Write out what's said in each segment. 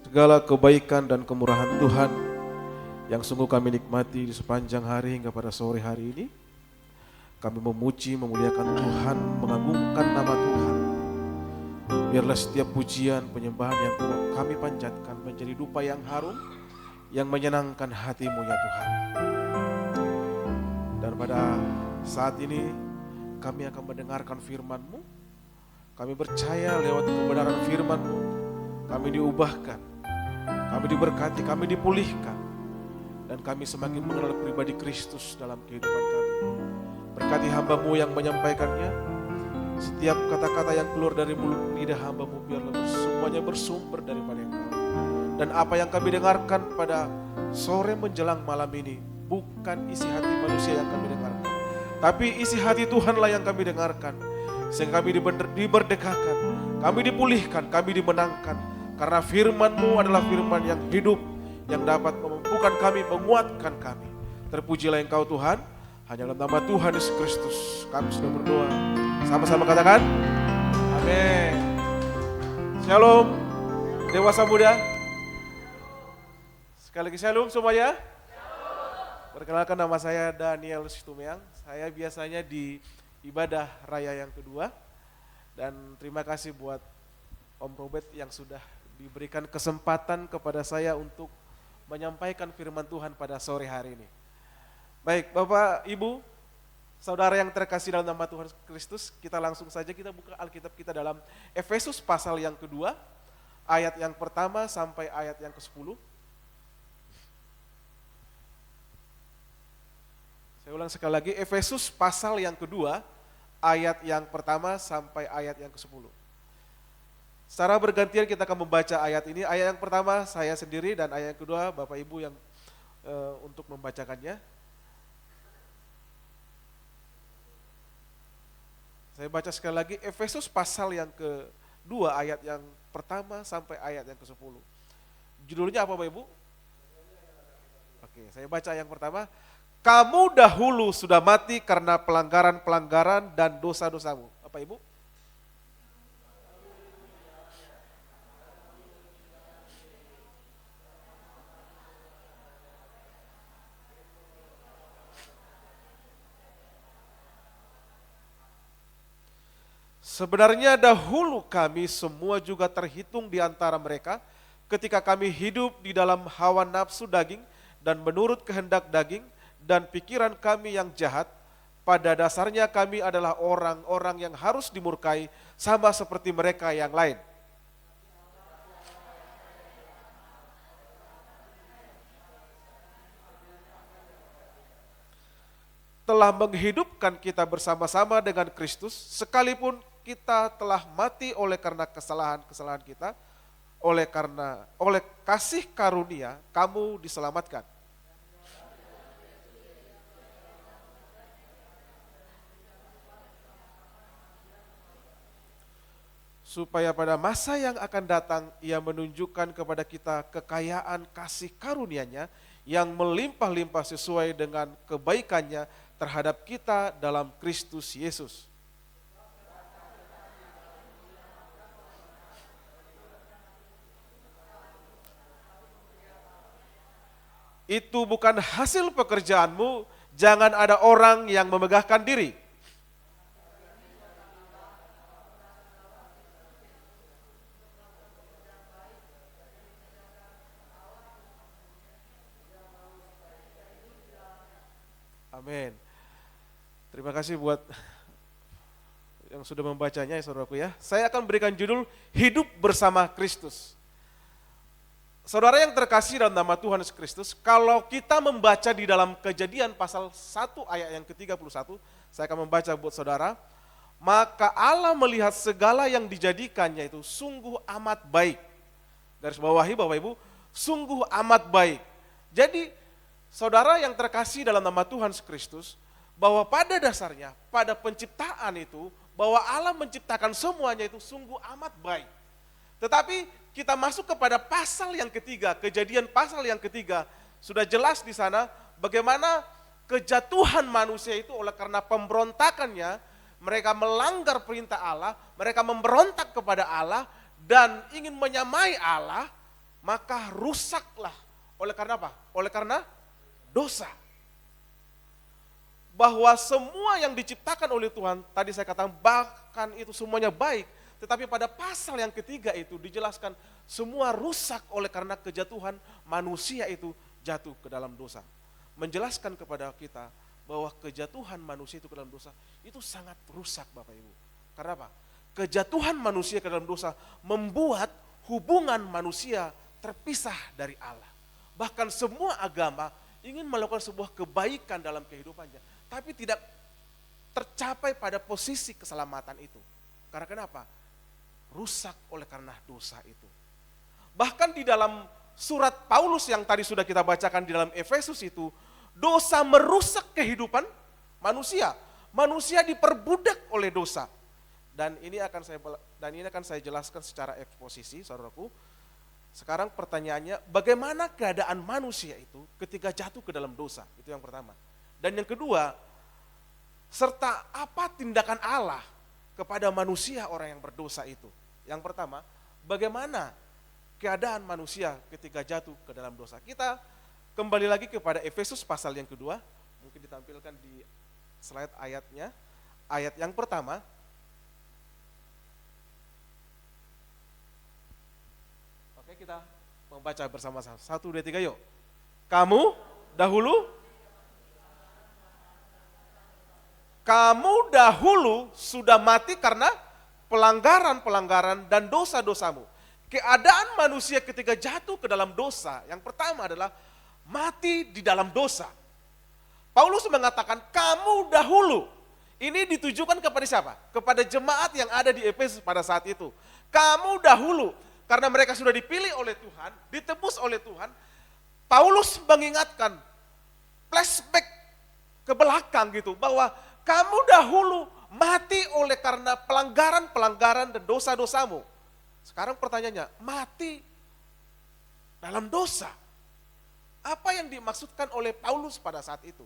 Segala kebaikan dan kemurahan Tuhan yang sungguh kami nikmati di sepanjang hari hingga pada sore hari ini. Kami memuji, memuliakan Tuhan, mengagungkan nama Tuhan. Biarlah setiap pujian, penyembahan yang kami panjatkan menjadi dupa yang harum, yang menyenangkan hati-Mu ya Tuhan. Dan pada saat ini kami akan mendengarkan firman-Mu. Kami percaya lewat kebenaran firman-Mu, kami diubahkan, kami diberkati, kami dipulihkan. Dan kami semakin mengenal pribadi Kristus dalam kehidupan kami. Berkati hamba-Mu yang menyampaikannya. Setiap kata-kata yang keluar dari mulut lidah hamba-Mu biarlah semuanya bersumber daripada Engkau. Dan apa yang kami dengarkan pada sore menjelang malam ini bukan isi hati manusia yang kami dengarkan, tapi isi hati Tuhanlah yang kami dengarkan. Sehingga kami diberdekakan, kami dipulihkan, kami dimenangkan. Karena firman-Mu adalah firman yang hidup, yang dapat memampukan kami, menguatkan kami. Terpujilah Engkau Tuhan, hanya dalam nama Tuhan Yesus Kristus kami sudah berdoa. Sama-sama katakan, amin. Shalom, dewasa muda. Sekali lagi shalom semuanya. Perkenalkan, nama saya Daniel Situmeang. Saya biasanya di ibadah raya yang kedua. Dan terima kasih buat Om Robert yang sudah diberikan kesempatan kepada saya untuk menyampaikan firman Tuhan pada sore hari ini. Baik, Bapak, Ibu, saudara yang terkasih dalam nama Tuhan Kristus, kita langsung saja kita buka Alkitab kita dalam Efesus pasal yang kedua, ayat yang pertama sampai ayat yang ke-10. Saya ulang sekali lagi, Efesus pasal yang kedua, ayat yang pertama sampai ayat yang ke-10. Secara bergantian kita akan membaca ayat ini. Ayat yang pertama saya sendiri dan ayat yang kedua Bapak Ibu yang untuk membacakannya. Saya baca sekali lagi Efesus pasal yang kedua ayat yang pertama sampai ayat yang ke-10. Judulnya apa Bapak Ibu? Oke, saya baca yang pertama. Kamu dahulu sudah mati karena pelanggaran-pelanggaran dan dosa-dosamu. Bapak Ibu? Sebenarnya dahulu kami semua juga terhitung di antara mereka ketika kami hidup di dalam hawa nafsu daging dan menurut kehendak daging dan pikiran kami yang jahat. Pada dasarnya kami adalah orang-orang yang harus dimurkai sama seperti mereka yang lain. Telah menghidupkan kita bersama-sama dengan Kristus, sekalipun kita telah mati oleh karena kesalahan-kesalahan kita, oleh kasih karunia kamu diselamatkan. Supaya pada masa yang akan datang Ia menunjukkan kepada kita kekayaan kasih karunia-Nya yang melimpah-limpah sesuai dengan kebaikan-Nya terhadap kita dalam Kristus Yesus. Itu bukan hasil pekerjaanmu, jangan ada orang yang memegahkan diri. Amin. Terima kasih buat yang sudah membacanya ya saudaraku ya. Saya akan berikan judul Hidup Bersama Kristus. Saudara yang terkasih dalam nama Tuhan Yesus Kristus, kalau kita membaca di dalam Kejadian pasal 1 ayat yang ke-31, saya akan membaca buat saudara. Maka Allah melihat segala yang dijadikannya itu sungguh amat baik. Garis bawahi Bapak Ibu, sungguh amat baik. Jadi saudara yang terkasih dalam nama Tuhan Yesus Kristus, bahwa pada dasarnya, pada penciptaan itu, bahwa Allah menciptakan semuanya itu sungguh amat baik. Tetapi kita masuk kepada pasal yang ketiga, Kejadian pasal yang ketiga, sudah jelas di sana bagaimana kejatuhan manusia itu oleh karena pemberontakannya, mereka melanggar perintah Allah, mereka memberontak kepada Allah dan ingin menyamai Allah, maka rusaklah. Oleh karena apa? Oleh karena dosa. Bahwa semua yang diciptakan oleh Tuhan, tadi saya katakan bahkan itu semuanya baik, tetapi pada pasal yang ketiga itu dijelaskan semua rusak oleh karena kejatuhan manusia itu jatuh ke dalam dosa. Menjelaskan kepada kita bahwa kejatuhan manusia itu ke dalam dosa itu sangat rusak Bapak Ibu. Karena apa? Kejatuhan manusia ke dalam dosa membuat hubungan manusia terpisah dari Allah. Bahkan semua agama ingin melakukan sebuah kebaikan dalam kehidupannya, tapi tidak tercapai pada posisi keselamatan itu. Karena kenapa? Rusak oleh karena dosa itu. Bahkan di dalam surat Paulus yang tadi sudah kita bacakan di dalam Efesus itu, dosa merusak kehidupan manusia. Manusia diperbudak oleh dosa. Dan ini akan saya jelaskan secara eksposisi, saudaraku. Sekarang pertanyaannya, bagaimana keadaan manusia itu ketika jatuh ke dalam dosa? Itu yang pertama. Dan yang kedua, serta apa tindakan Allah kepada manusia orang yang berdosa itu? Yang pertama, bagaimana keadaan manusia ketika jatuh ke dalam dosa? Kita kembali lagi kepada Efesus pasal yang kedua, mungkin ditampilkan di slide ayatnya. Ayat yang pertama, oke kita membaca bersama-sama. 1, 2, 3 yuk. Kamu dahulu sudah mati karena pelanggaran-pelanggaran dan dosa-dosamu. Keadaan manusia ketika jatuh ke dalam dosa, yang pertama adalah mati di dalam dosa. Paulus mengatakan kamu dahulu. Ini ditujukan kepada siapa? Kepada jemaat yang ada di Efesus pada saat itu. Kamu dahulu, karena mereka sudah dipilih oleh Tuhan, ditebus oleh Tuhan. Paulus mengingatkan, flashback ke belakang gitu, bahwa kamu dahulu mati oleh karena pelanggaran-pelanggaran dan dosa-dosamu. Sekarang pertanyaannya, mati dalam dosa. Apa yang dimaksudkan oleh Paulus pada saat itu?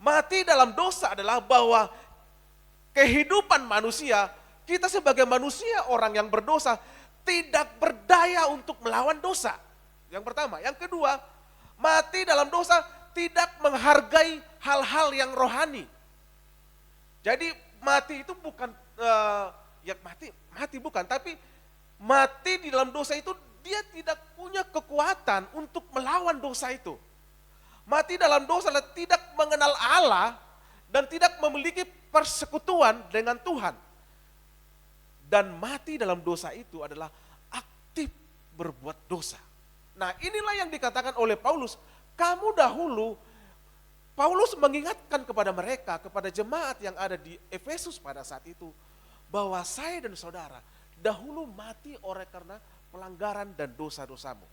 Mati dalam dosa adalah bahwa kehidupan manusia, kita sebagai manusia orang yang berdosa, tidak berdaya untuk melawan dosa. Yang pertama. Yang kedua, mati dalam dosa tidak menghargai hal-hal yang rohani. Jadi mati itu bukan, mati bukan, tapi mati di dalam dosa itu dia tidak punya kekuatan untuk melawan dosa itu. Mati dalam dosa adalah tidak mengenal Allah dan tidak memiliki persekutuan dengan Tuhan. Dan mati dalam dosa itu adalah aktif berbuat dosa. Nah inilah yang dikatakan oleh Paulus, kamu dahulu. Paulus mengingatkan kepada mereka, kepada jemaat yang ada di Efesus pada saat itu, bahwa saya dan saudara dahulu mati oleh karena pelanggaran dan dosa-dosamu.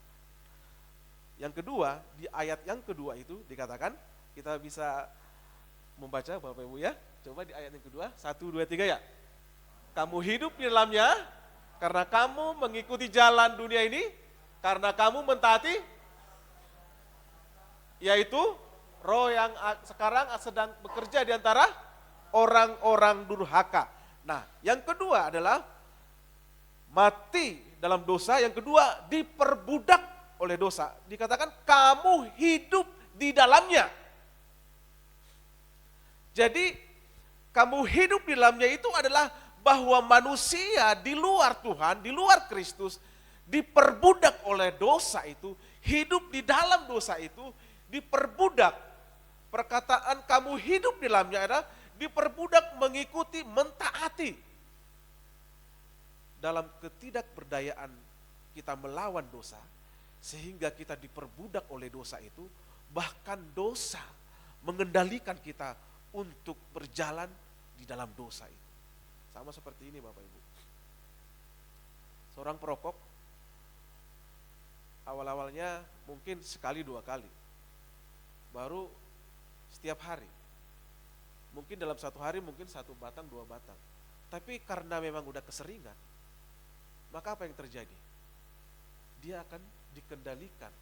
Yang kedua, di ayat yang kedua itu dikatakan, kita bisa membaca Bapak Ibu ya, coba di ayat yang kedua, 1, 2, 3 ya. Kamu hidup di dalamnya, karena kamu mengikuti jalan dunia ini, karena kamu mentaati, yaitu roh yang sekarang sedang bekerja di antara orang-orang durhaka. Nah, yang kedua adalah mati dalam dosa, yang kedua diperbudak oleh dosa. Dikatakan kamu hidup di dalamnya. Jadi kamu hidup di dalamnya itu adalah bahwa manusia di luar Tuhan, di luar Kristus, diperbudak oleh dosa itu, hidup di dalam dosa itu, diperbudak. Perkataan kamu hidup di dalamnya adalah diperbudak mengikuti, mentaati. Dalam ketidakberdayaan kita melawan dosa, sehingga kita diperbudak oleh dosa itu, bahkan dosa mengendalikan kita untuk berjalan di dalam dosa itu. Sama seperti ini Bapak Ibu. Seorang perokok, awal-awalnya mungkin sekali 2 kali, baru setiap hari. Mungkin dalam 1 hari mungkin 1 batang, 2 batang. Tapi karena memang udah keseringan, maka apa yang terjadi? Dia akan dikendalikan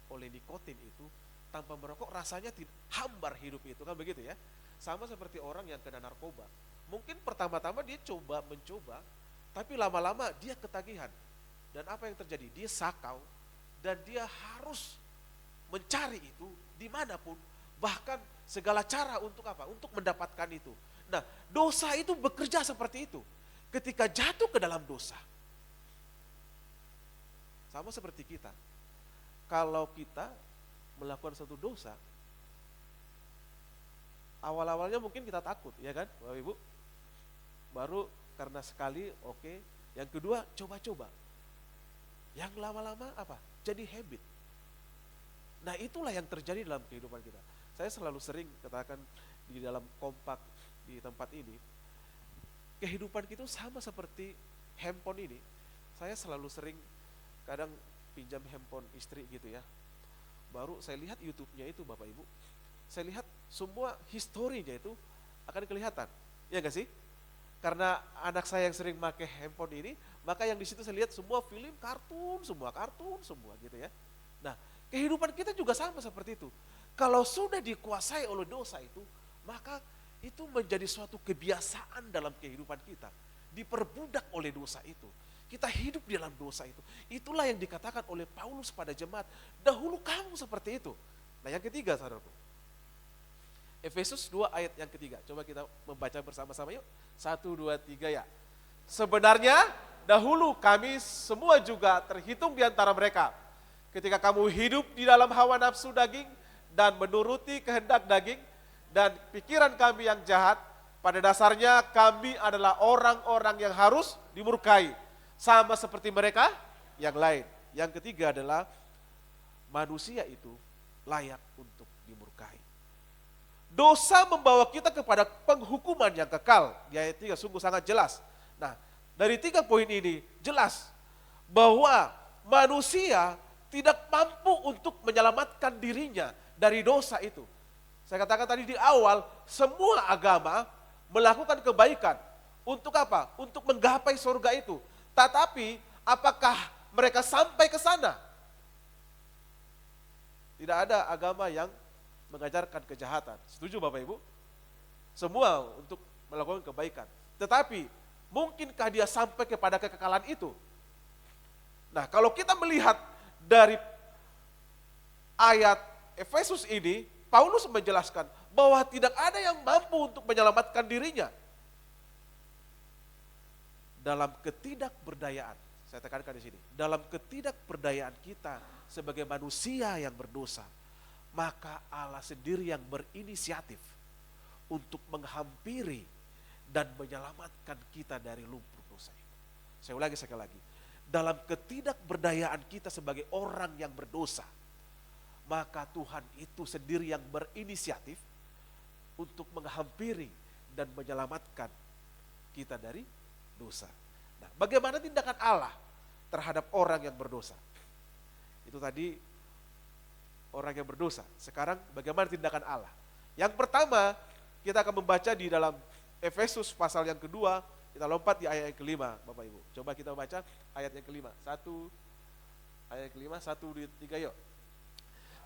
oleh nikotin itu, tanpa merokok rasanya hambar hidup itu, kan begitu ya. Sama seperti orang yang kena narkoba. Mungkin pertama-tama dia mencoba, tapi lama-lama dia ketagihan. Dan apa yang terjadi? Dia sakau dan dia harus mencari itu dimanapun, bahkan segala cara untuk apa? Untuk mendapatkan itu. Nah, dosa itu bekerja seperti itu. Ketika jatuh ke dalam dosa, sama seperti kita. Kalau kita melakukan suatu dosa, awal-awalnya mungkin kita takut, ya kan, Bapak Ibu? Baru karena sekali, oke. Yang kedua, coba-coba. Yang lama-lama apa? Jadi habit. Nah, itulah yang terjadi dalam kehidupan kita. Saya selalu sering katakan di dalam kompak di tempat ini, kehidupan kita sama seperti handphone ini. Saya selalu sering kadang pinjam handphone istri gitu ya. Baru saya lihat YouTube-nya itu, Bapak Ibu. Saya lihat semua historinya itu akan kelihatan. Ya enggak sih? Karena anak saya yang sering pakai handphone ini, maka yang di situ saya lihat semua film kartun semua gitu ya. Nah, kehidupan kita juga sama seperti itu. Kalau sudah dikuasai oleh dosa itu, maka itu menjadi suatu kebiasaan dalam kehidupan kita. Diperbudak oleh dosa itu. Kita hidup di dalam dosa itu. Itulah yang dikatakan oleh Paulus pada jemaat. Dahulu kamu seperti itu. Nah, yang ketiga, saudaraku. Efesus 2 ayat yang ketiga. Coba kita membaca bersama-sama yuk. 1, 2, 3 ya. Sebenarnya dahulu kami semua juga terhitung di antara mereka. Ketika kamu hidup di dalam hawa nafsu daging dan menuruti kehendak daging dan pikiran kami yang jahat, pada dasarnya kami adalah orang-orang yang harus dimurkai. Sama seperti mereka yang lain. Yang ketiga adalah manusia itu layak untuk dimurkai. Dosa membawa kita kepada penghukuman yang kekal. Di ayat 3 sungguh sangat jelas. Nah, dari 3 poin ini jelas bahwa manusia tidak mampu untuk menyelamatkan dirinya dari dosa itu. Saya katakan tadi di awal, semua agama melakukan kebaikan. Untuk apa? Untuk menggapai surga itu. Tetapi apakah mereka sampai ke sana? Tidak ada agama yang mengajarkan kejahatan. Setuju Bapak Ibu? Semua untuk melakukan kebaikan. Tetapi mungkinkah dia sampai kepada kekekalan itu? Nah, kalau kita melihat dari ayat Efesus ini, Paulus menjelaskan bahwa tidak ada yang mampu untuk menyelamatkan dirinya. Dalam ketidakberdayaan, saya tekankan di sini, dalam ketidakberdayaan kita sebagai manusia yang berdosa, maka Allah sendiri yang berinisiatif untuk menghampiri dan menyelamatkan kita dari lumpur dosa itu. Saya ulangi sekali lagi. Dalam ketidakberdayaan kita sebagai orang yang berdosa, maka Tuhan itu sendiri yang berinisiatif untuk menghampiri dan menyelamatkan kita dari dosa. Nah, bagaimana tindakan Allah terhadap orang yang berdosa? Itu tadi orang yang berdosa. Sekarang bagaimana tindakan Allah? Yang pertama, kita akan membaca di dalam Efesus pasal yang kedua, kita lompat di ayat yang kelima, Bapak Ibu. Coba kita baca ayat yang kelima. Ayat yang kelima, 1, 2, 3 yuk.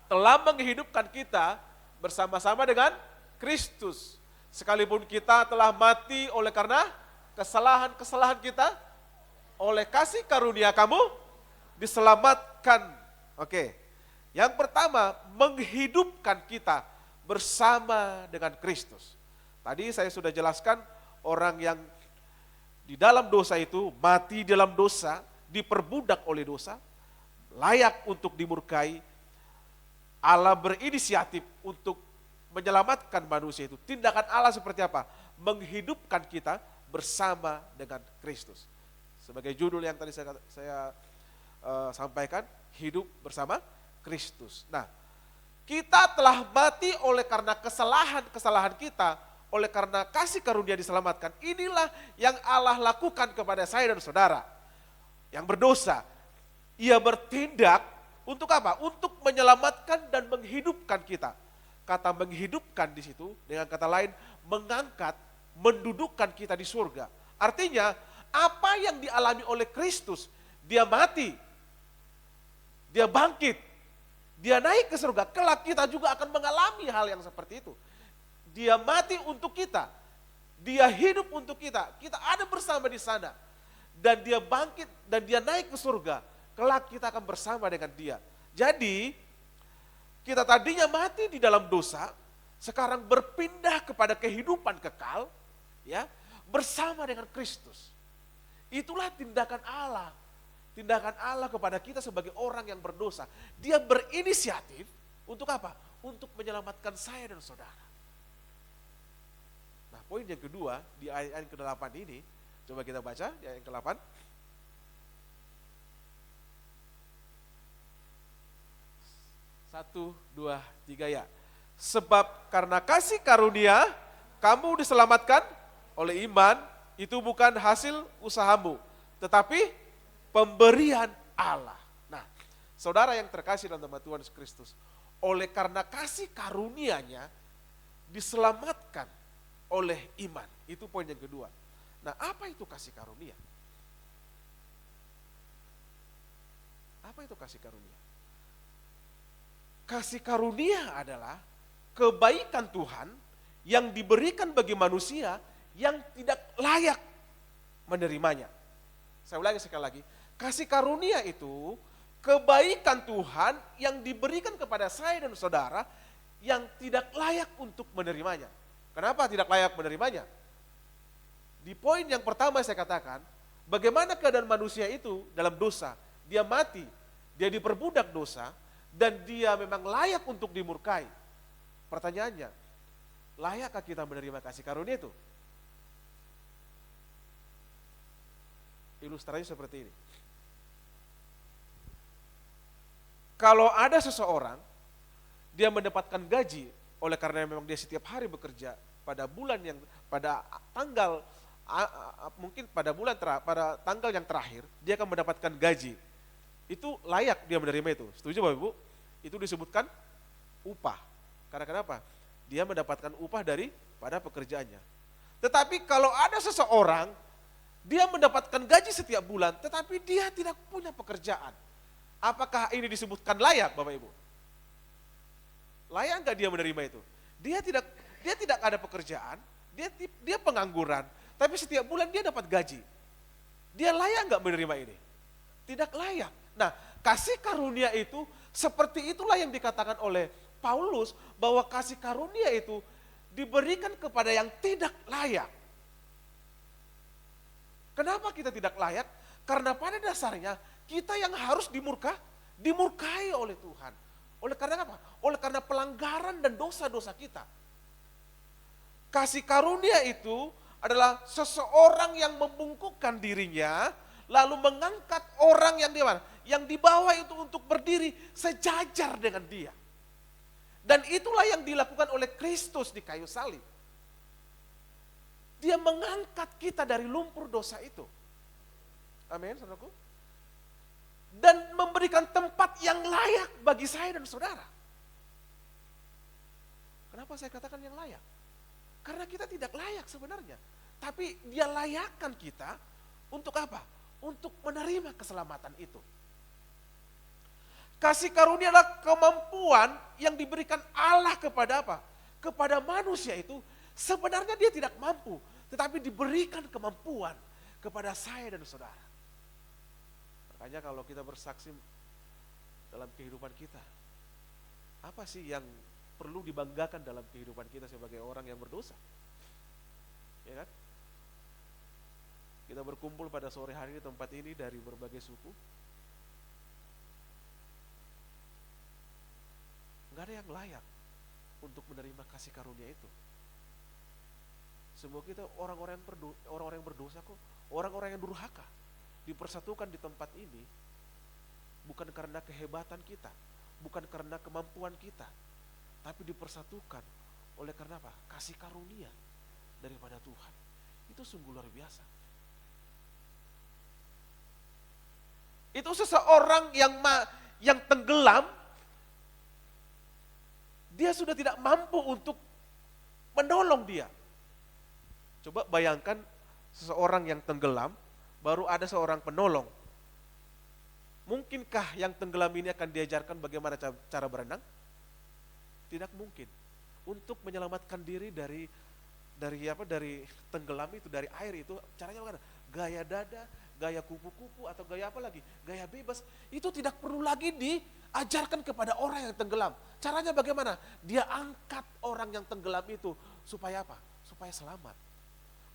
Telah menghidupkan kita bersama-sama dengan Kristus. Sekalipun kita telah mati oleh karena kesalahan-kesalahan kita, oleh kasih karunia kamu diselamatkan. Oke. Yang pertama, menghidupkan kita bersama dengan Kristus. Tadi saya sudah jelaskan, orang yang di dalam dosa itu, mati dalam dosa, diperbudak oleh dosa, layak untuk dimurkai. Allah berinisiatif untuk menyelamatkan manusia itu. Tindakan Allah seperti apa? Menghidupkan kita bersama dengan Kristus. Sebagai judul yang tadi saya sampaikan, hidup bersama Kristus. Nah, kita telah mati oleh karena kesalahan-kesalahan kita, oleh karena kasih karunia diselamatkan. Inilah yang Allah lakukan kepada saya dan saudara yang berdosa. Ia bertindak untuk apa? Untuk menyelamatkan dan menghidupkan kita. Kata menghidupkan di situ, dengan kata lain, mengangkat, mendudukkan kita di surga. Artinya, apa yang dialami oleh Kristus, dia mati, dia bangkit, dia naik ke surga, kelak kita juga akan mengalami hal yang seperti itu. Dia mati untuk kita, dia hidup untuk kita, kita ada bersama di sana. dan dia bangkit dan dia naik ke surga, kelak kita akan bersama dengan dia. Jadi kita tadinya mati di dalam dosa, sekarang berpindah kepada kehidupan kekal, ya, bersama dengan Kristus. Itulah tindakan Allah. Tindakan Allah kepada kita sebagai orang yang berdosa. Dia berinisiatif untuk apa? Untuk menyelamatkan saya dan saudara. Nah, poin yang kedua di ayat ke-8 ini, coba kita baca di ayat ke-8. Satu, dua, tiga ya. Sebab karena kasih karunia, kamu diselamatkan oleh iman, itu bukan hasil usahamu, tetapi pemberian Allah. Nah, saudara yang terkasih dalam nama Tuhan Yesus Kristus, oleh karena kasih karunia-Nya, diselamatkan oleh iman. Itu poin yang kedua. Nah, apa itu kasih karunia? Apa itu kasih karunia? Kasih karunia adalah kebaikan Tuhan yang diberikan bagi manusia yang tidak layak menerimanya. Saya ulangi sekali lagi, kasih karunia itu kebaikan Tuhan yang diberikan kepada saya dan saudara yang tidak layak untuk menerimanya. Kenapa tidak layak menerimanya? Di poin yang pertama saya katakan, bagaimana keadaan manusia itu dalam dosa, dia mati, dia diperbudak dosa, dan dia memang layak untuk dimurkai. Pertanyaannya, layakkah kita menerima kasih karunia itu? Ilustrasinya seperti ini. Kalau ada seseorang, dia mendapatkan gaji oleh karena memang dia setiap hari bekerja pada bulan yang pada tanggal mungkin pada pada tanggal yang terakhir dia akan mendapatkan gaji. Itu layak dia menerima itu. Setuju Bapak Ibu? Itu disebutkan upah. Karena kenapa? Dia mendapatkan upah pada pekerjaannya. Tetapi kalau ada seseorang, dia mendapatkan gaji setiap bulan, tetapi dia tidak punya pekerjaan. Apakah ini disebutkan layak Bapak Ibu? Layak enggak dia menerima itu? Dia tidak ada pekerjaan, dia pengangguran, tapi setiap bulan dia dapat gaji. Dia layak enggak menerima ini? Tidak layak. Nah, kasih karunia itu seperti itulah yang dikatakan oleh Paulus bahwa kasih karunia itu diberikan kepada yang tidak layak. Kenapa kita tidak layak? Karena pada dasarnya kita yang harus dimurkai oleh Tuhan. Oleh karena apa? Oleh karena pelanggaran dan dosa-dosa kita. Kasih karunia itu adalah seseorang yang membungkukkan dirinya, lalu mengangkat orang yang di bawah itu untuk berdiri sejajar dengan dia. Dan itulah yang dilakukan oleh Kristus di kayu salib. Dia mengangkat kita dari lumpur dosa itu. Amin, saudaraku. Dan memberikan tempat yang layak bagi saya dan saudara. Kenapa saya katakan yang layak? Karena kita tidak layak sebenarnya. Tapi dia layakkan kita untuk apa? Untuk menerima keselamatan itu. Kasih karunia adalah kemampuan yang diberikan Allah kepada apa? Kepada manusia itu sebenarnya dia tidak mampu, tetapi diberikan kemampuan kepada saya dan saudara. Makanya kalau kita bersaksi dalam kehidupan kita, apa sih yang perlu dibanggakan dalam kehidupan kita sebagai orang yang berdosa? Ya kan? Kita berkumpul pada sore hari di tempat ini dari berbagai suku. Enggak ada yang layak untuk menerima kasih karunia itu. Semua kita orang-orang yang berdosa kok, orang-orang yang durhaka. Dipersatukan di tempat ini bukan karena kehebatan kita, bukan karena kemampuan kita, tapi dipersatukan oleh karena apa? Kasih karunia daripada Tuhan. Itu sungguh luar biasa. Itu seseorang yang tenggelam, dia sudah tidak mampu untuk menolong dia. Coba bayangkan seseorang yang tenggelam, baru ada seorang penolong. Mungkinkah yang tenggelam ini akan diajarkan bagaimana cara berenang? Tidak mungkin. Untuk menyelamatkan diri dari tenggelam itu, dari air itu, caranya bagaimana? Gaya dada, gaya kupu-kupu atau gaya apa lagi, gaya bebas, itu tidak perlu lagi diajarkan kepada orang yang tenggelam. Caranya bagaimana? Dia angkat orang yang tenggelam itu supaya apa? Supaya selamat.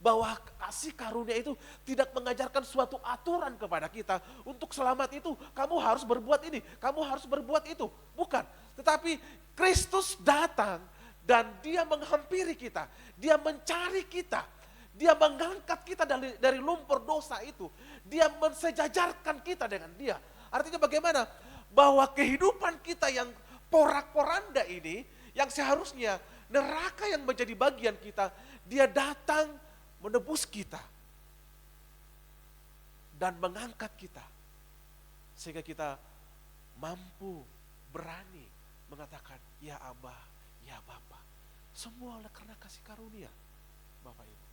Bahwa kasih karunia itu tidak mengajarkan suatu aturan kepada kita. Untuk selamat itu kamu harus berbuat ini, kamu harus berbuat itu. Bukan, tetapi Kristus datang dan dia menghampiri kita. Dia mencari kita. Dia mengangkat kita dari lumpur dosa itu. Dia mensejajarkan kita dengan dia. Artinya bagaimana? Bahwa kehidupan kita yang porak-poranda ini, yang seharusnya neraka yang menjadi bagian kita, dia datang menebus kita dan mengangkat kita sehingga kita mampu berani mengatakan ya Abah, ya Bapa. Semua oleh karena kasih karunia Bapak Ibu.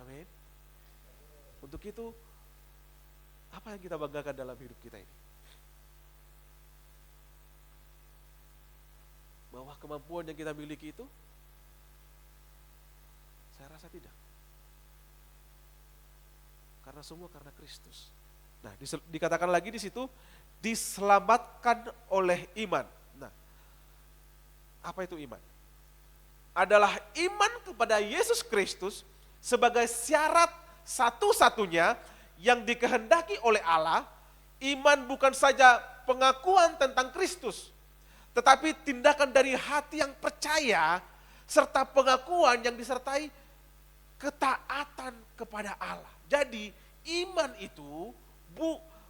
Amin. Untuk itu apa yang kita banggakan dalam hidup kita ini? Bahwa kemampuan yang kita miliki itu, saya rasa tidak. Karena semua karena Kristus. Nah, dikatakan lagi di situ, diselamatkan oleh iman. Nah, apa itu iman? Adalah iman kepada Yesus Kristus sebagai syarat satu-satunya yang dikehendaki oleh Allah. Iman bukan saja pengakuan tentang Kristus, tetapi tindakan dari hati yang percaya serta pengakuan yang disertai ketaatan kepada Allah. Jadi iman itu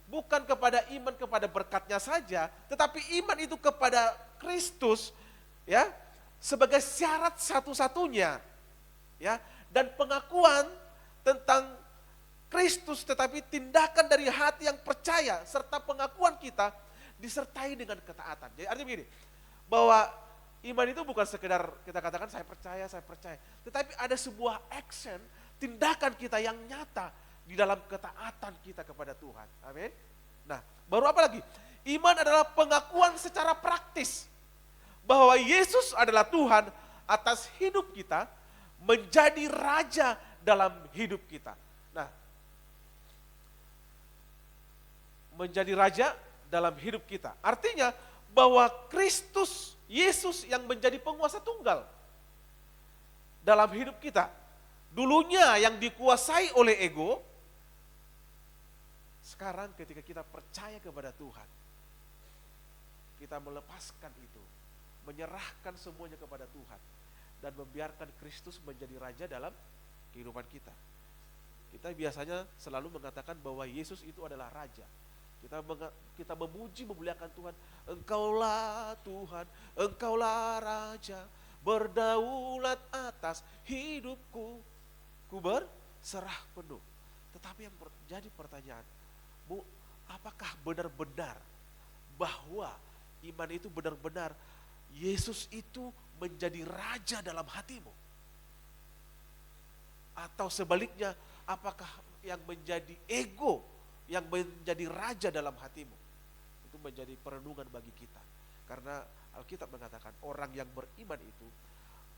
bukan kepada iman kepada berkatnya saja, tetapi iman itu kepada Kristus, ya, sebagai syarat satu-satunya, ya, dan pengakuan tentang Kristus, tetapi tindakan dari hati yang percaya serta pengakuan kita disertai dengan ketaatan. Jadi artinya begini, bahwa iman itu bukan sekedar kita katakan saya percaya, tetapi ada sebuah action, tindakan kita yang nyata di dalam ketaatan kita kepada Tuhan. Amin. Nah, baru apa lagi? Iman adalah pengakuan secara praktis bahwa Yesus adalah Tuhan atas hidup kita, menjadi raja dalam hidup kita. Nah, menjadi raja dalam hidup kita. Artinya bahwa Kristus Yesus yang menjadi penguasa tunggal dalam hidup kita. Dulunya yang dikuasai oleh ego, sekarang ketika kita percaya kepada Tuhan, kita melepaskan itu, menyerahkan semuanya kepada Tuhan, dan membiarkan Kristus menjadi raja dalam kehidupan kita. Kita biasanya selalu mengatakan bahwa Yesus itu adalah raja. Kita memuji, memuliakan Tuhan. Engkaulah Tuhan, Engkaulah Raja, berdaulat atas hidupku, ku berserah penuh. Tetapi yang jadi pertanyaan, Bu, apakah benar-benar bahwa iman itu benar-benar Yesus itu menjadi raja dalam hatimu? Atau sebaliknya, apakah yang menjadi ego yang menjadi raja dalam hatimu? Itu menjadi perenungan bagi kita. Karena Alkitab mengatakan orang yang beriman itu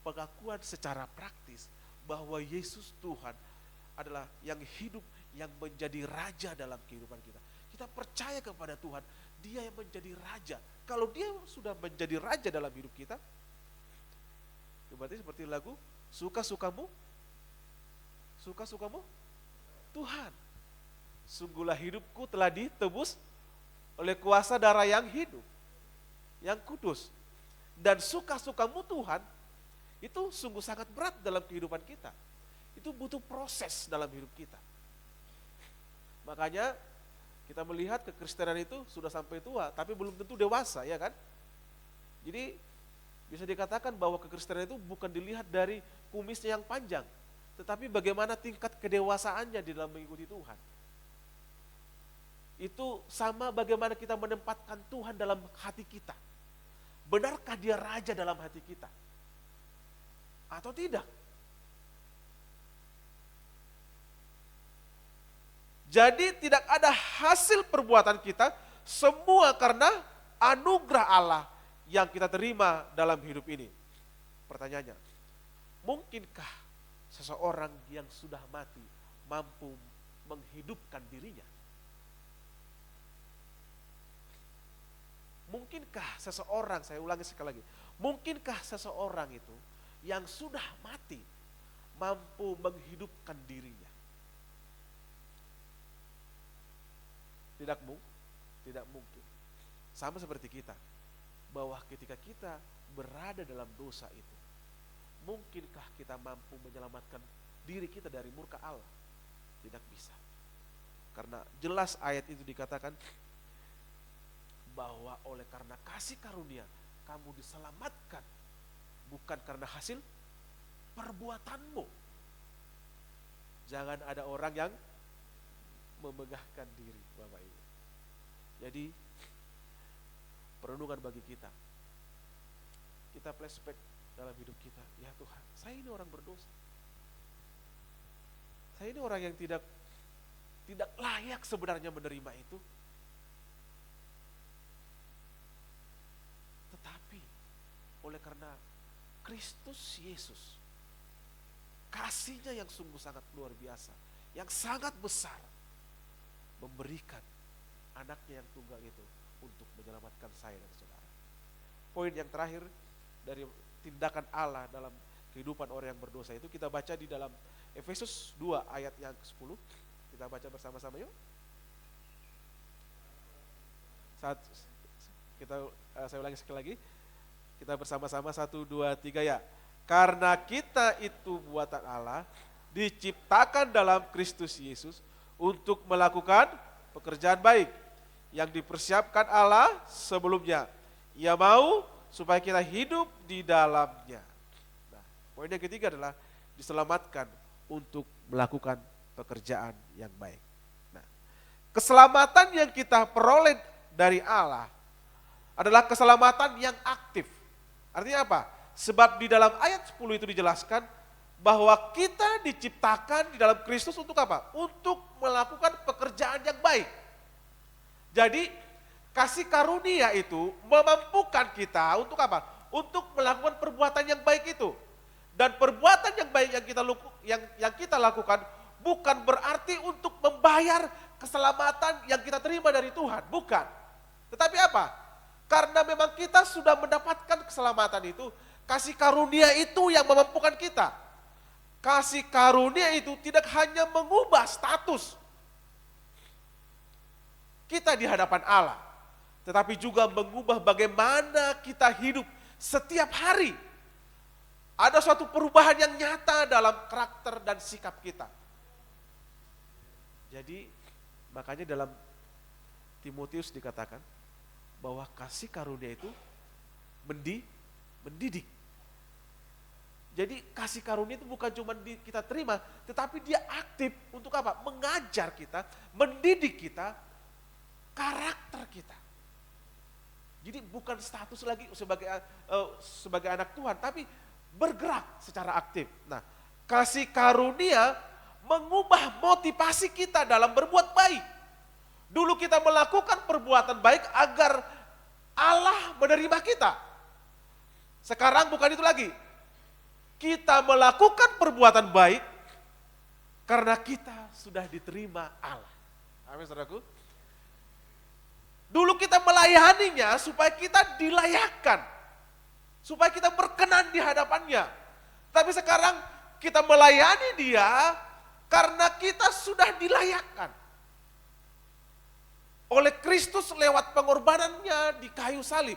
pengakuan secara praktis bahwa Yesus Tuhan adalah yang hidup, yang menjadi raja dalam kehidupan kita. Kita percaya kepada Tuhan, Dia yang menjadi raja. Kalau Dia sudah menjadi raja dalam hidup kita, itu berarti seperti lagu, suka-sukamu Tuhan. Sungguhlah hidupku telah ditebus oleh kuasa darah yang hidup, yang kudus. Dan suka-sukamu Tuhan, itu sungguh sangat berat dalam kehidupan kita. Itu butuh proses dalam hidup kita. Makanya kita melihat kekristenan itu sudah sampai tua, tapi belum tentu dewasa, ya kan? Jadi bisa dikatakan bahwa kekristenan itu bukan dilihat dari kumisnya yang panjang, tetapi bagaimana tingkat kedewasaannya di dalam mengikuti Tuhan. Itu sama bagaimana kita menempatkan Tuhan dalam hati kita. Benarkah Dia raja dalam hati kita? Atau tidak? Jadi tidak ada hasil perbuatan kita, semua karena anugerah Allah yang kita terima dalam hidup ini. Pertanyaannya, mungkinkah seseorang yang sudah mati mampu menghidupkan dirinya? Mungkinkah seseorang, saya ulangi sekali lagi, mungkinkah seseorang itu yang sudah mati mampu menghidupkan dirinya? Tidak mungkin. Sama seperti kita, bahwa ketika kita berada dalam dosa itu, mungkinkah kita mampu menyelamatkan diri kita dari murka Allah? Tidak bisa. Karena jelas ayat itu dikatakan bahwa oleh karena kasih karunia kamu diselamatkan, bukan karena hasil perbuatanmu. Jangan ada orang yang memegahkan diri, Bapak Ibu. Jadi perenungan bagi kita flashback dalam hidup kita. Ya Tuhan, saya ini orang berdosa. Saya ini orang yang tidak layak sebenarnya menerima itu. Tetapi oleh karena Kristus Yesus, kasih-Nya yang sungguh sangat luar biasa, yang sangat besar, memberikan anaknya yang tunggal itu untuk menyelamatkan saya dan saudara. Poin yang terakhir dari tindakan Allah dalam kehidupan orang yang berdosa itu kita baca di dalam Efesus 2 ayat yang ke-10. Kita baca bersama-sama yuk. Saya ulangi sekali lagi. Kita bersama-sama 1, 2, 3 ya. Karena kita itu buatan Allah, diciptakan dalam Kristus Yesus untuk melakukan pekerjaan baik yang dipersiapkan Allah sebelumnya. Ia mau supaya kita hidup di dalamnya. Nah, poin yang ketiga adalah diselamatkan untuk melakukan pekerjaan yang baik. Nah, keselamatan yang kita peroleh dari Allah adalah keselamatan yang aktif. Artinya apa? Sebab di dalam ayat 10 itu dijelaskan bahwa kita diciptakan di dalam Kristus untuk apa? Untuk melakukan pekerjaan yang baik. Jadi kasih karunia itu memampukan kita untuk apa? Untuk melakukan perbuatan yang baik itu. Dan perbuatan yang baik yang kita lakukan bukan berarti untuk membayar keselamatan yang kita terima dari Tuhan, bukan. Tetapi apa? Karena memang kita sudah mendapatkan keselamatan itu, kasih karunia itu yang memampukan kita. Kasih karunia itu tidak hanya mengubah status kita di hadapan Allah, tetapi juga mengubah bagaimana kita hidup setiap hari. Ada suatu perubahan yang nyata dalam karakter dan sikap kita. Jadi makanya dalam Timotius dikatakan bahwa kasih karunia itu mendidik. Jadi kasih karunia itu bukan cuma kita terima, tetapi dia aktif untuk apa? Mengajar kita, mendidik kita, karakter kita. Jadi bukan status lagi sebagai anak Tuhan, tapi bergerak secara aktif. Nah, kasih karunia mengubah motivasi kita dalam berbuat baik. Dulu kita melakukan perbuatan baik agar Allah menerima kita. Sekarang bukan itu lagi. Kita melakukan perbuatan baik karena kita sudah diterima Allah. Amin, saudaraku. Dulu kita melayaninya supaya kita dilayakkan, supaya kita berkenan di hadapannya. Tapi sekarang kita melayani dia karena kita sudah dilayakkan oleh Kristus lewat pengorbanannya di kayu salib.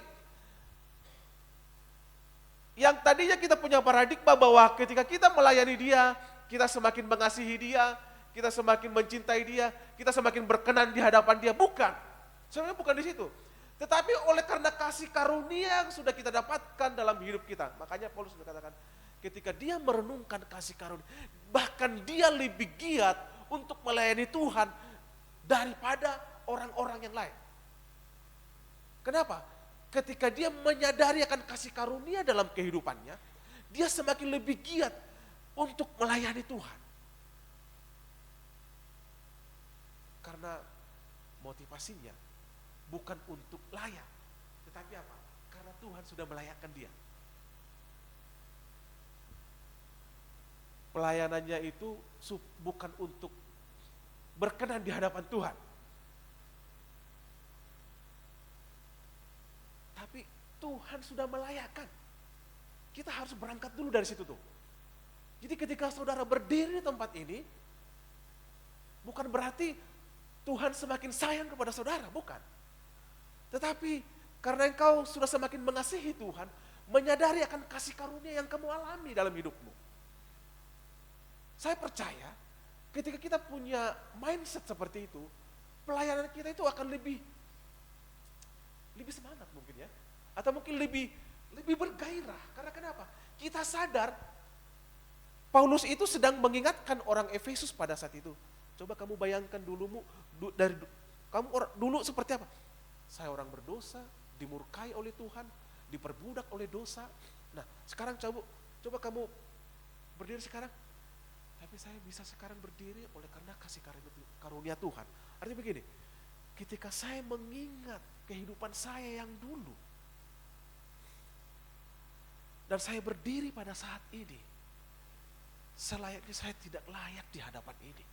Yang tadinya kita punya paradigma bahwa ketika kita melayani dia, kita semakin mengasihi dia, kita semakin mencintai dia, kita semakin berkenan di hadapan dia. Bukan, sebenarnya bukan di situ. Tetapi oleh karena kasih karunia yang sudah kita dapatkan dalam hidup kita. Makanya Paulus berkatakan, ketika dia merenungkan kasih karunia, bahkan dia lebih giat untuk melayani Tuhan daripada orang-orang yang lain. Kenapa? Ketika dia menyadari akan kasih karunia dalam kehidupannya, dia semakin lebih giat untuk melayani Tuhan. Karena motivasinya bukan untuk layak, tetapi apa? Karena Tuhan sudah melayakkan dia. Pelayanannya itu bukan untuk berkenan di hadapan Tuhan. Tuhan sudah melayakan. Kita harus berangkat dulu dari situ tuh. Jadi ketika saudara berdiri di tempat ini, bukan berarti Tuhan semakin sayang kepada saudara, bukan. Tetapi karena engkau sudah semakin mengasihi Tuhan, menyadari akan kasih karunia yang kamu alami dalam hidupmu. Saya percaya ketika kita punya mindset seperti itu, pelayanan kita itu akan lebih semangat mungkin ya. Atau mungkin lebih bergairah. Karena kenapa? Kita sadar Paulus itu sedang mengingatkan orang Efesus pada saat itu. Coba kamu bayangkan dulumu kamu dulu seperti apa? Saya orang berdosa, dimurkai oleh Tuhan, diperbudak oleh dosa. Nah, sekarang coba kamu berdiri sekarang. Tapi saya bisa sekarang berdiri oleh karena kasih karunia Tuhan. Artinya begini, ketika saya mengingat kehidupan saya yang dulu, dan saya berdiri pada saat ini, selayaknya saya tidak layak di hadapan ini.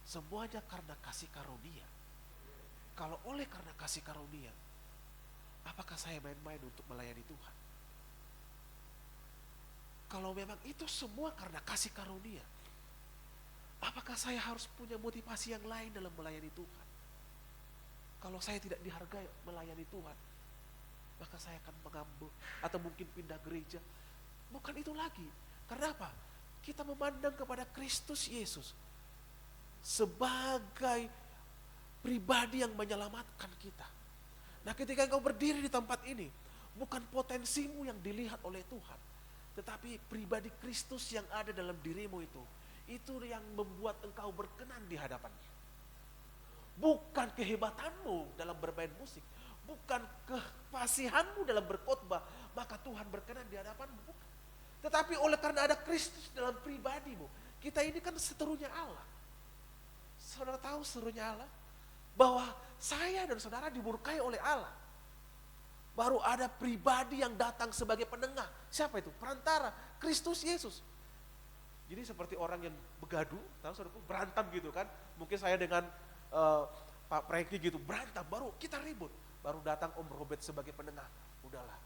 Semuanya karena kasih karunia. Kalau oleh karena kasih karunia, apakah saya main-main untuk melayani Tuhan? Kalau memang itu semua karena kasih karunia, apakah saya harus punya motivasi yang lain dalam melayani Tuhan? Kalau saya tidak dihargai melayani Tuhan, maka saya akan mengambil atau mungkin pindah gereja. Bukan itu lagi. Karena apa? Kita memandang kepada Kristus Yesus sebagai pribadi yang menyelamatkan kita. Nah, ketika engkau berdiri di tempat ini, bukan potensimu yang dilihat oleh Tuhan, tetapi pribadi Kristus yang ada dalam dirimu itu yang membuat engkau berkenan di hadapannya. Bukan kehebatanmu dalam bermain musik, bukan kefasihanmu dalam berkhotbah, maka Tuhan berkenan di hadapanmu. Bukan. Tetapi oleh karena ada Kristus dalam pribadimu, kita ini kan seterunya Allah. Saudara tahu seterunya Allah? Bahwa saya dan saudara dimurkai oleh Allah. Baru ada pribadi yang datang sebagai penengah. Siapa itu? Perantara, Kristus Yesus. Jadi seperti orang yang begadu, tahu saudaraku, berantem gitu kan. Mungkin saya dengan Pak Franky gitu, berantem, baru kita ribut. Baru datang Om Robert sebagai penengah. Udahlah,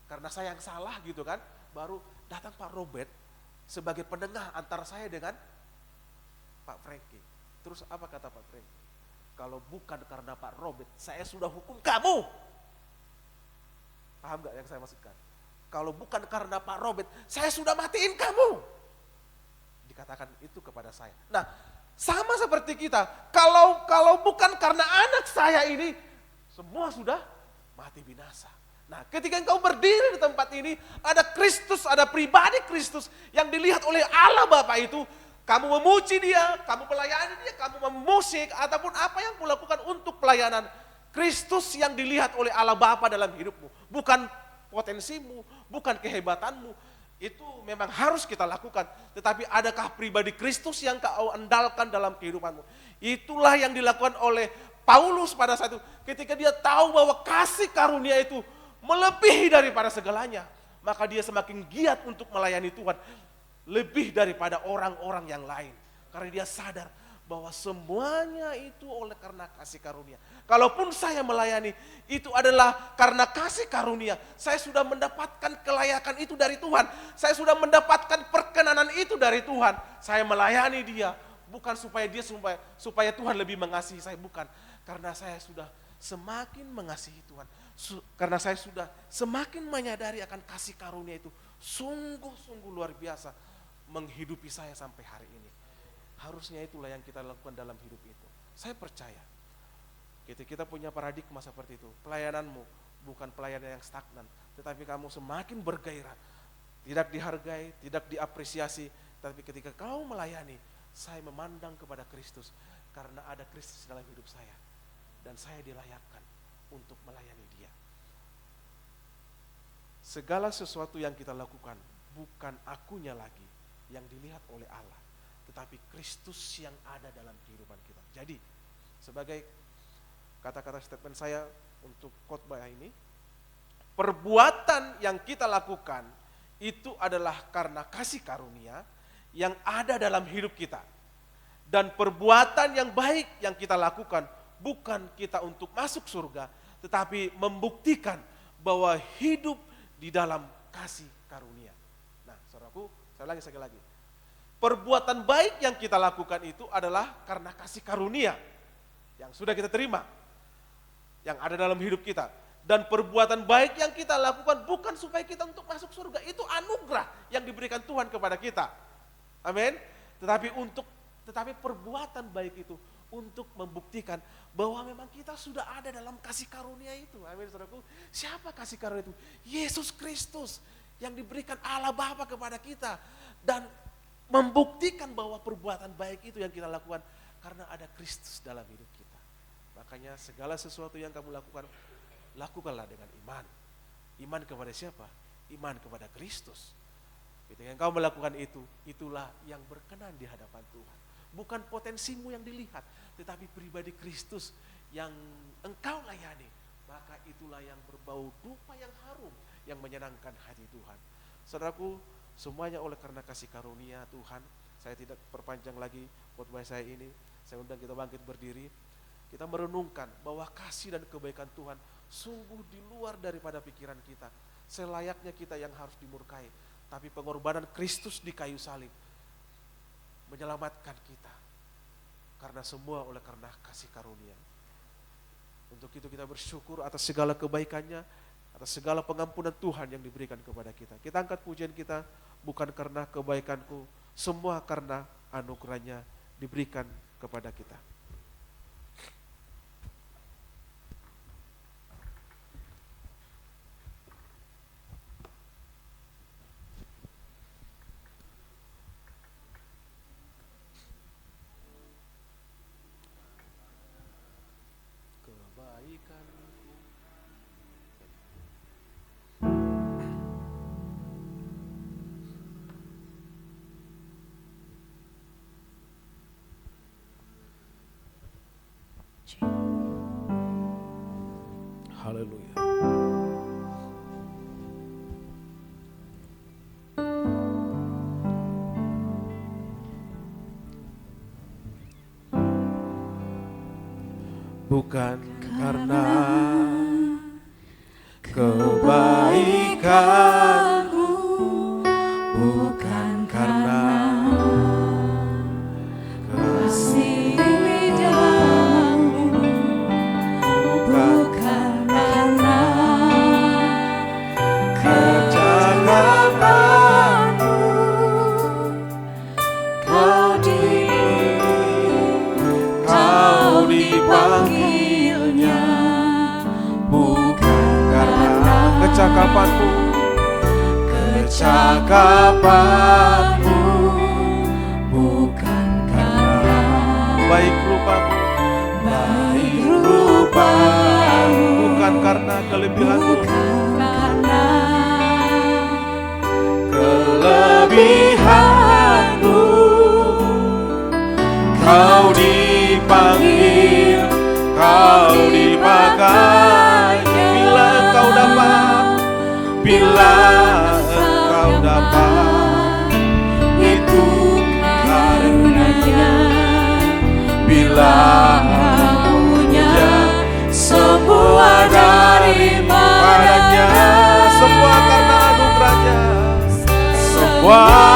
karena saya yang salah gitu kan. Baru datang Pak Robert sebagai penengah antara saya dengan Pak Franky. Terus apa kata Pak Franky? Kalau bukan karena Pak Robert, saya sudah hukum kamu. Paham gak yang saya maksudkan? Kalau bukan karena Pak Robert, saya sudah matiin kamu. Dikatakan itu kepada saya. Nah, sama seperti kita. Kalau bukan karena anak saya ini, semua sudah mati binasa. Nah, ketika engkau berdiri di tempat ini, ada Kristus, ada pribadi Kristus yang dilihat oleh Allah Bapa itu. Kamu memuji dia, kamu melayani dia, kamu memusik, ataupun apa yang kamu lakukan untuk pelayanan. Kristus yang dilihat oleh Allah Bapa dalam hidupmu. Bukan potensimu, bukan kehebatanmu. Itu memang harus kita lakukan. Tetapi adakah pribadi Kristus yang kau andalkan dalam kehidupanmu? Itulah yang dilakukan oleh Paulus pada saat itu. Ketika dia tahu bahwa kasih karunia itu melebihi daripada segalanya. Maka dia semakin giat untuk melayani Tuhan. Lebih daripada orang-orang yang lain. Karena dia sadar bahwa semuanya itu oleh karena kasih karunia. Kalaupun saya melayani, itu adalah karena kasih karunia. Saya sudah mendapatkan kelayakan itu dari Tuhan. Saya sudah mendapatkan perkenanan itu dari Tuhan. Saya melayani dia, bukan supaya Tuhan lebih mengasihi saya, bukan. Karena saya sudah semakin mengasihi Tuhan. Karena saya sudah semakin menyadari akan kasih karunia itu. Sungguh-sungguh luar biasa menghidupi saya sampai hari ini. Harusnya itulah yang kita lakukan dalam hidup itu. Saya percaya, kita punya paradigma seperti itu. Pelayananmu bukan pelayanan yang stagnan, tetapi kamu semakin bergairah. Tidak dihargai, tidak diapresiasi, tapi ketika kau melayani, saya memandang kepada Kristus. Karena ada Kristus dalam hidup saya. Dan saya dilayakkan untuk melayani dia. Segala sesuatu yang kita lakukan, bukan akunya lagi yang dilihat oleh Allah, tetapi Kristus yang ada dalam kehidupan kita. Jadi, sebagai kata-kata statement saya untuk khotbah ini, perbuatan yang kita lakukan itu adalah karena kasih karunia yang ada dalam hidup kita. Dan perbuatan yang baik yang kita lakukan bukan kita untuk masuk surga, tetapi membuktikan bahwa hidup di dalam kasih karunia. Nah, saudaraku, saya ulangi sekali lagi. Perbuatan baik yang kita lakukan itu adalah karena kasih karunia yang sudah kita terima, yang ada dalam hidup kita. Dan perbuatan baik yang kita lakukan bukan supaya kita untuk masuk surga, itu anugerah yang diberikan Tuhan kepada kita. Amin. Tetapi perbuatan baik itu untuk membuktikan bahwa memang kita sudah ada dalam kasih karunia itu. Amin, saudaraku. Siapa kasih karunia itu? Yesus Kristus yang diberikan Allah Bapa kepada kita. Dan membuktikan bahwa perbuatan baik itu yang kita lakukan karena ada Kristus dalam hidup kita. Makanya segala sesuatu yang kamu lakukan, lakukanlah dengan iman. Iman kepada siapa? Iman kepada Kristus. Ketika engkau melakukan itu, itulah yang berkenan di hadapan Tuhan. Bukan potensimu yang dilihat, tetapi pribadi Kristus yang engkau layani. Maka itulah yang berbau dupa yang harum, yang menyenangkan hati Tuhan. Saudaraku, semuanya oleh karena kasih karunia Tuhan. Saya tidak perpanjang lagi khotbah saya ini. Saya undang kita bangkit berdiri. Kita merenungkan bahwa kasih dan kebaikan Tuhan sungguh di luar daripada pikiran kita. Selayaknya kita yang harus dimurkai. Tapi pengorbanan Kristus di kayu salib menyelamatkan kita. Karena semua oleh karena kasih karunia. Untuk itu kita bersyukur atas segala kebaikannya, atas segala pengampunan Tuhan yang diberikan kepada kita. Kita angkat pujian kita bukan karena kebaikanku, semua karena anugerahnya diberikan kepada kita. Haleluya. Bukan karena kebaikanmu, bukan karena kasih dalammu, bukan karena kecakapanmu, kau dipanggilnya, bukan karena kecakapanmu, bukan karena baik rupamu, bukan karena kelebihanmu, kau dipanggil, kau dipakai. Bila engkau dapat, itu karunia. Bila engkau punya semua dari padanya, semua karena anugerahnya, semua